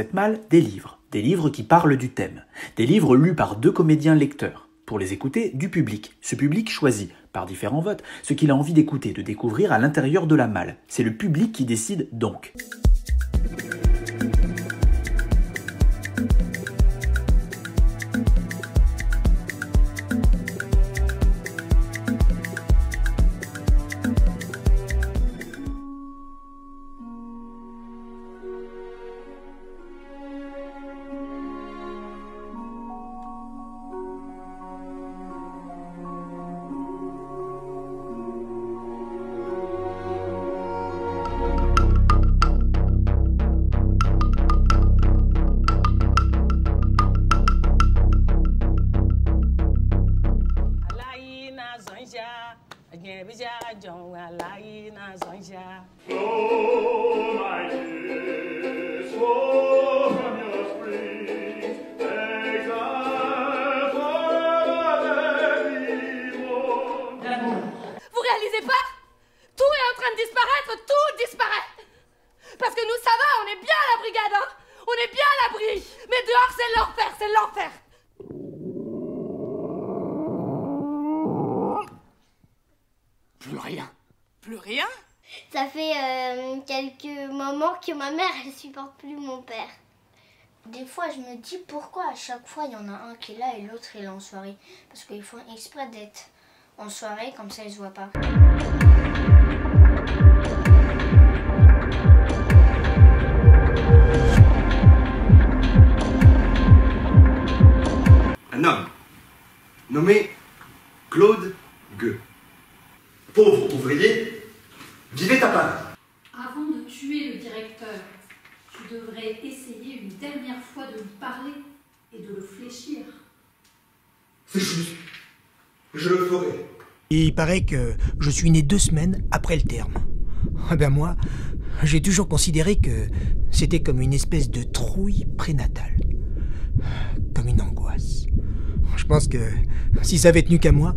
cette malle des livres qui parlent du thème, des livres lus par 2 comédiens lecteurs, pour les écouter du public. Ce public choisit, par différents votes, ce qu'il a envie d'écouter, de découvrir à l'intérieur de la malle. C'est le public qui décide donc. Vous réalisez pas? Tout est en train de disparaître, tout disparaît. Parce que nous, ça va, on est bien à la brigade, hein. On est bien à l'abri. Mais dehors, c'est l'enfer, c'est l'enfer. Plus rien. Plus rien? Ça fait quelques moments que ma mère, elle supporte plus mon père. Des fois, je me dis pourquoi à chaque fois, il y en a un qui est là et l'autre, il est en soirée. Parce qu'ils font exprès d'être en soirée, comme ça, ils se voient pas. Un homme nommé Claude Gueux. Pauvre ouvrier, vivait à Paris. Avant de tuer le directeur, tu devrais essayer une dernière fois de lui parler et de le fléchir. C'est juste. Je le ferai. Et il paraît que je suis né 2 semaines après le terme. Ah ben moi, j'ai toujours considéré que c'était comme une espèce de trouille prénatale. Comme une angoisse. Je pense que si ça avait tenu qu'à moi,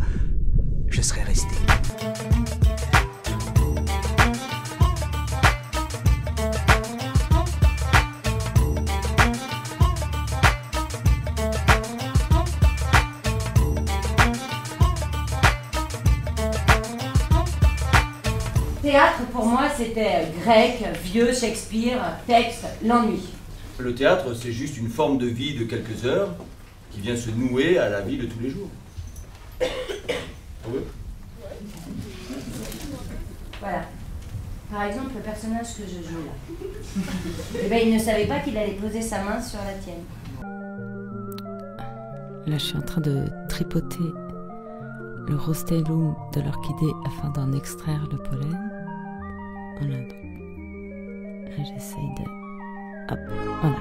je serais resté. Théâtre, pour moi, c'était grec, vieux, Shakespeare, texte, l'ennui. Le théâtre, c'est juste une forme de vie de quelques heures qui vient se nouer à la vie de tous les jours. Oui. Voilà. Par exemple, le personnage que je joue là. Eh ben, il ne savait pas qu'il allait poser sa main sur la tienne. Là, je suis en train de tripoter le rostellum de l'orchidée afin d'en extraire le pollen. Voilà, donc. Là, j'essaye de... Hop, voilà.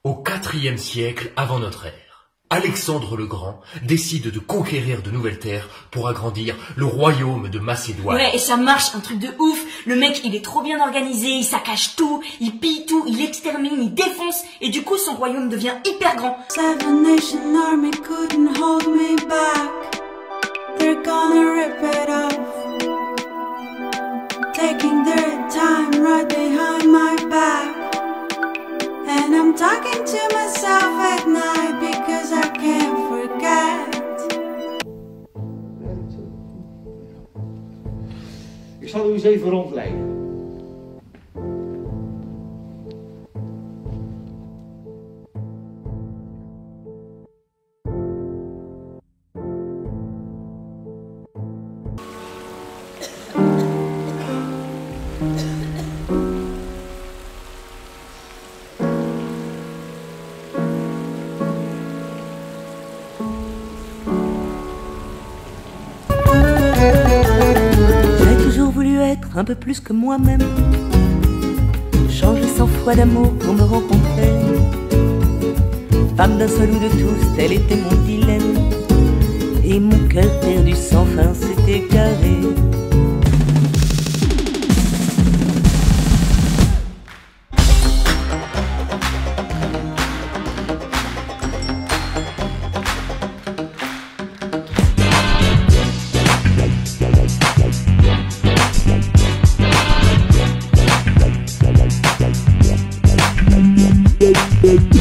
Au IVe siècle avant notre ère, Alexandre le Grand décide de conquérir de nouvelles terres pour agrandir le royaume de Macédoine. Ouais, et ça marche, un truc de ouf. Le mec, il est trop bien organisé, il saccage tout, il pille tout, il extermine, il défonce, et du coup, son royaume devient hyper grand. Seven Nation Army couldn't hold me back. They're gonna rip it off. Taking their time right behind my back. And I'm talking to myself at night because I can't forget. Ik zal u eens even rondleiden. Un peu plus que moi-même, changer 100 fois d'amour pour me rencontrer. Femme d'un seul ou de tous, tel était mon dilemme, et mon cœur perdu sans fin s'est égaré. yeah.